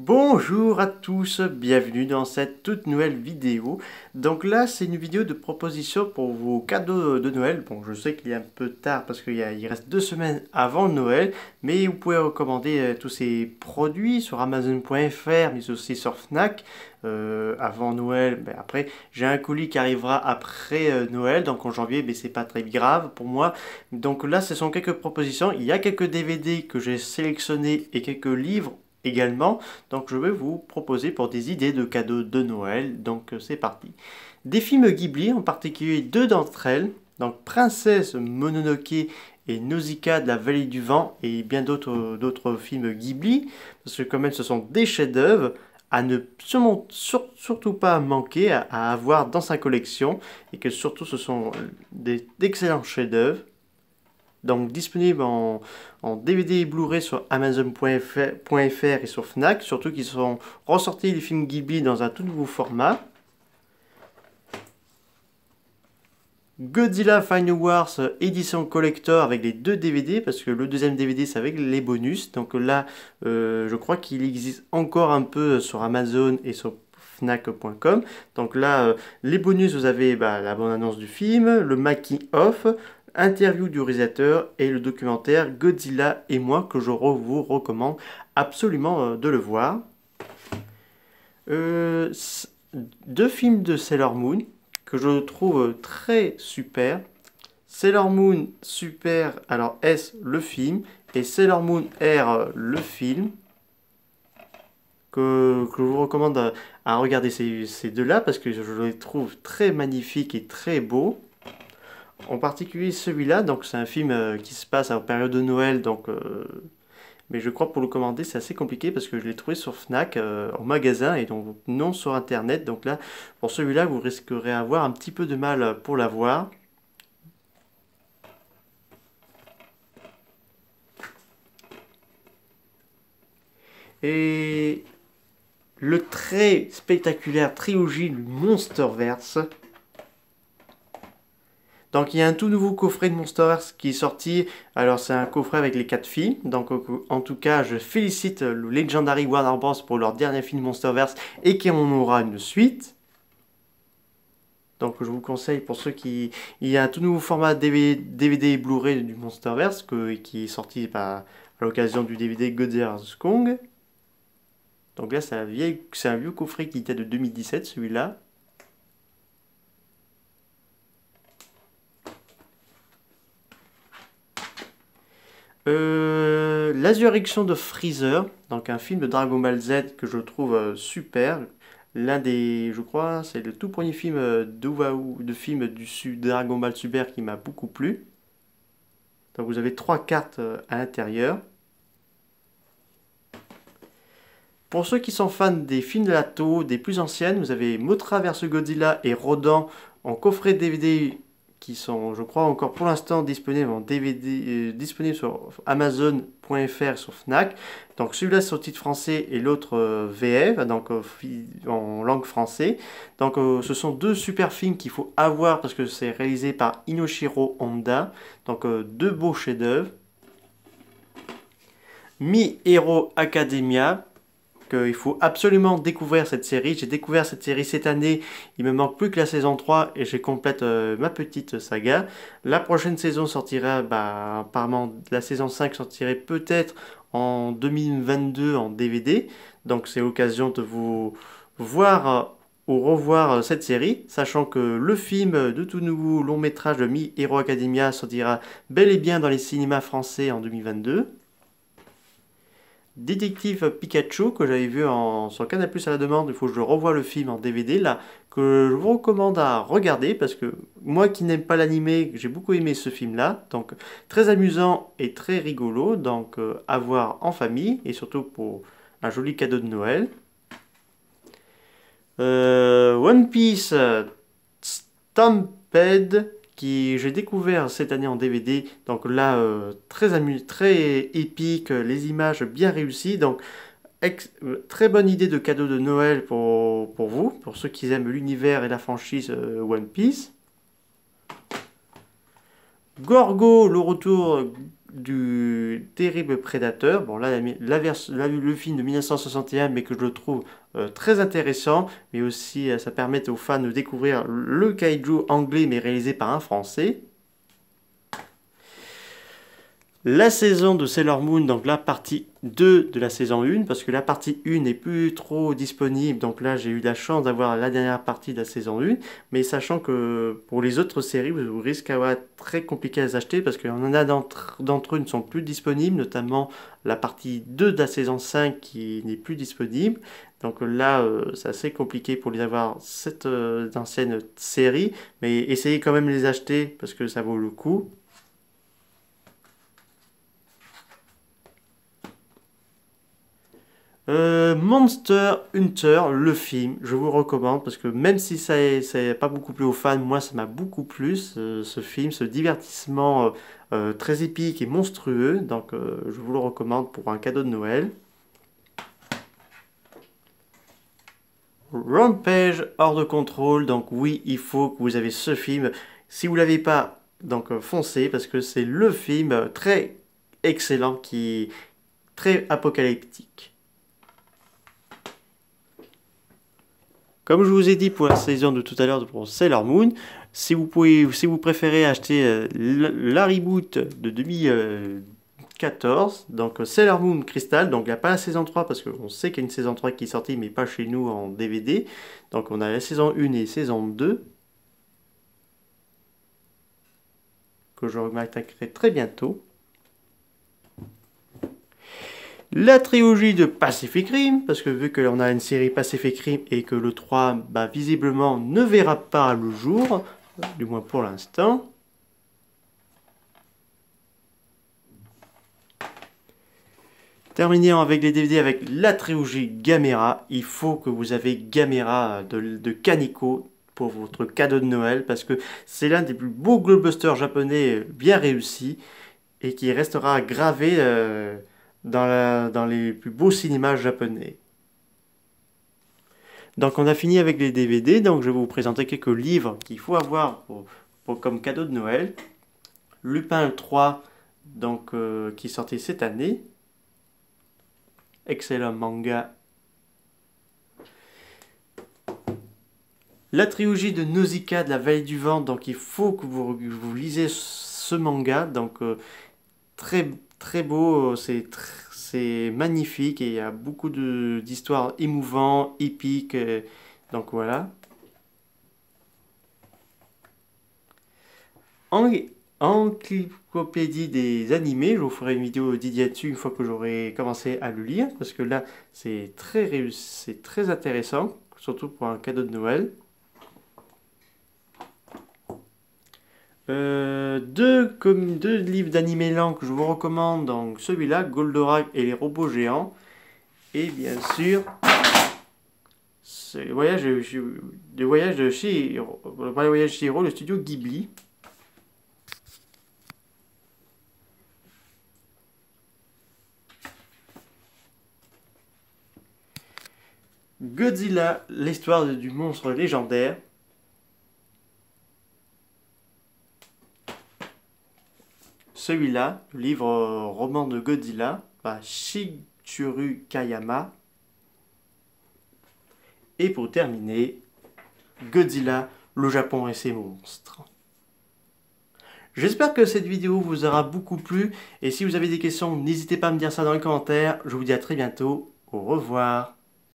Bonjour à tous, bienvenue dans cette toute nouvelle vidéo. Donc là, c'est une vidéo de proposition pour vos cadeaux de Noël. Bon, je sais qu'il est un peu tard parce qu'il reste 2 semaines avant Noël, mais vous pouvez recommander tous ces produits sur Amazon.fr, mais aussi sur Fnac avant Noël. Ben après, j'ai un colis qui arrivera après Noël, donc en janvier, mais c'est pas très grave pour moi. Donc là, ce sont quelques propositions. Il y a quelques DVD que j'ai sélectionnés et quelques livres également. Donc je vais vous proposer pour des idées de cadeaux de Noël. Donc c'est parti. Des films Ghibli, en particulier deux d'entre elles. Donc Princesse Mononoke et Nausicaa de la Vallée du Vent et bien d'autres films Ghibli. Parce que quand même ce sont des chefs-d'œuvre à ne surtout pas manquer à avoir dans sa collection. Et que surtout ce sont d'excellents chefs-d'œuvre. Donc disponible en DVD et Blu-ray sur Amazon.fr et sur Fnac, surtout qu'ils sont ressortis les films Ghibli dans un tout nouveau format. Godzilla Final Wars édition collector avec les deux DVD, parce que le deuxième DVD c'est avec les bonus. Donc là, je crois qu'il existe encore un peu sur Amazon et sur Fnac.com. Donc là, les bonus, vous avez la bande-annonce du film, le making-of, interview du réalisateur et le documentaire Godzilla et moi que je vous recommande absolument de le voir. Euh, Deux films de Sailor Moon que je trouve très super. Sailor Moon Super, alors S le film, et Sailor Moon R le film, que je vous recommande à regarder ces deux-là parce que je les trouve très magnifiques et très beaux. En particulier celui-là, donc c'est un film qui se passe en période de Noël, donc mais je crois pour le commander c'est assez compliqué parce que je l'ai trouvé sur Fnac en magasin et donc non sur internet. Donc là, pour celui-là, vous risquerez d'avoir un petit peu de mal pour l'avoir. Et le très spectaculaire trilogie du Monsterverse. Donc il y a un tout nouveau coffret de Monsterverse qui est sorti. Alors c'est un coffret avec les 4 films. Donc en tout cas, je félicite le Legendary Warner Bros pour leur dernier film Monsterverse et qu'il en aura une suite. Donc je vous conseille pour ceux qui... Il y a un tout nouveau format DVD et Blu-ray du Monsterverse qui est sorti à l'occasion du DVD Godzilla vs Kong. Donc là c'est un vieux coffret qui était de 2017 celui-là. L'Insurrection de Freezer, donc un film de Dragon Ball Z que je trouve super. L'un des, je crois, c'est le tout premier film de film du Dragon Ball Super qui m'a beaucoup plu. Donc vous avez 3 cartes à l'intérieur. Pour ceux qui sont fans des films de la Toho, des plus anciennes, vous avez Mothra vs Godzilla et Rodan en coffret DVD qui sont, je crois, encore pour l'instant disponibles en DVD, disponibles sur Amazon.fr sur Fnac. Donc celui-là sur titre français et l'autre VF, donc en langue française. Donc ce sont deux super films qu'il faut avoir parce que c'est réalisé par Inoshiro Honda. Donc deux beaux chefs-d'œuvre. My Hero Academia. Il faut absolument découvrir cette série. J'ai découvert cette série cette année. Il me manque plus que la saison 3 et je complète ma petite saga. La prochaine saison sortira, apparemment la saison 5 sortirait peut-être en 2022 en DVD. Donc c'est l'occasion de vous voir ou revoir cette série, sachant que le film de tout nouveau long métrage de My Hero Academia sortira bel et bien dans les cinémas français en 2022. Détective Pikachu que j'avais vu sur Canal+ à la demande, il faut que je revoie le film en DVD là, que je vous recommande à regarder parce que moi qui n'aime pas l'animé, j'ai beaucoup aimé ce film là, donc très amusant et très rigolo, donc à voir en famille et surtout pour un joli cadeau de Noël. One Piece Stampede qui j'ai découvert cette année en DVD. Donc là, très épique, les images bien réussies. Donc très bonne idée de cadeau de Noël pour vous, pour ceux qui aiment l'univers et la franchise One Piece. Gorgo, le retour du terrible Prédateur. Bon, là, le film de 1961, mais que je le trouve très intéressant, mais aussi ça permet aux fans de découvrir le kaiju anglais, mais réalisé par un Français. La saison de Sailor Moon, donc la partie 2 de la saison 1, parce que la partie 1 n'est plus trop disponible, donc là j'ai eu la chance d'avoir la dernière partie de la saison 1, mais sachant que pour les autres séries, vous risquez d'avoir très compliqué à les acheter, parce qu'il y en a d'entre eux ne sont plus disponibles, notamment la partie 2 de la saison 5 qui n'est plus disponible, donc là c'est assez compliqué pour les avoir, cette ancienne série, mais essayez quand même de les acheter, parce que ça vaut le coup. Monster Hunter, le film, je vous le recommande parce que même si ça n'est pas beaucoup plu aux fans, moi ça m'a beaucoup plu ce film, ce divertissement très épique et monstrueux. Donc je vous le recommande pour un cadeau de Noël. Rampage hors de contrôle, donc oui, il faut que vous avez ce film. Si vous l'avez pas, donc foncez parce que c'est le film très excellent qui est très apocalyptique. Comme je vous ai dit pour la saison de tout à l'heure pour Sailor Moon, si vous préférez acheter la reboot de 2014, donc Sailor Moon Crystal, donc il n'y a pas la saison 3 parce qu'on sait qu'il y a une saison 3 qui est sortie mais pas chez nous en DVD. Donc on a la saison 1 et saison 2 que je m'attaquerai très bientôt. La trilogie de Pacific Rim, parce que vu qu'on a une série Pacific Rim et que le 3, visiblement, ne verra pas le jour, du moins pour l'instant. Terminons avec les DVD avec la trilogie Gamera. Il faut que vous avez Gamera de Kaneko pour votre cadeau de Noël, parce que c'est l'un des plus beaux blockbusters japonais bien réussis et qui restera gravé dans les plus beaux cinémas japonais. Donc on a fini avec les DVD, donc je vais vous présenter quelques livres qu'il faut avoir comme cadeau de Noël. Lupin 3, donc, qui est sorti cette année. Excellent manga. La trilogie de Nausicaa de la Vallée du Vent, donc il faut que vous lisez ce manga, donc très beau, c'est magnifique et il y a beaucoup d'histoires émouvantes, épiques, donc voilà. Encyclopédie des animés, je vous ferai une vidéo dédiée dessus une fois que j'aurai commencé à le lire, parce que là c'est très intéressant, surtout pour un cadeau de Noël. Deux livres d'animé lent que je vous recommande, donc celui-là, Goldorak et les robots géants, et bien sûr le voyage de Chihiro, le studio Ghibli. Godzilla, l'histoire du monstre légendaire. Celui-là, le livre roman de Godzilla, par Shigeru Kayama. Et pour terminer, Godzilla, le Japon et ses monstres. J'espère que cette vidéo vous aura beaucoup plu. Et si vous avez des questions, n'hésitez pas à me dire ça dans les commentaires. Je vous dis à très bientôt. Au revoir.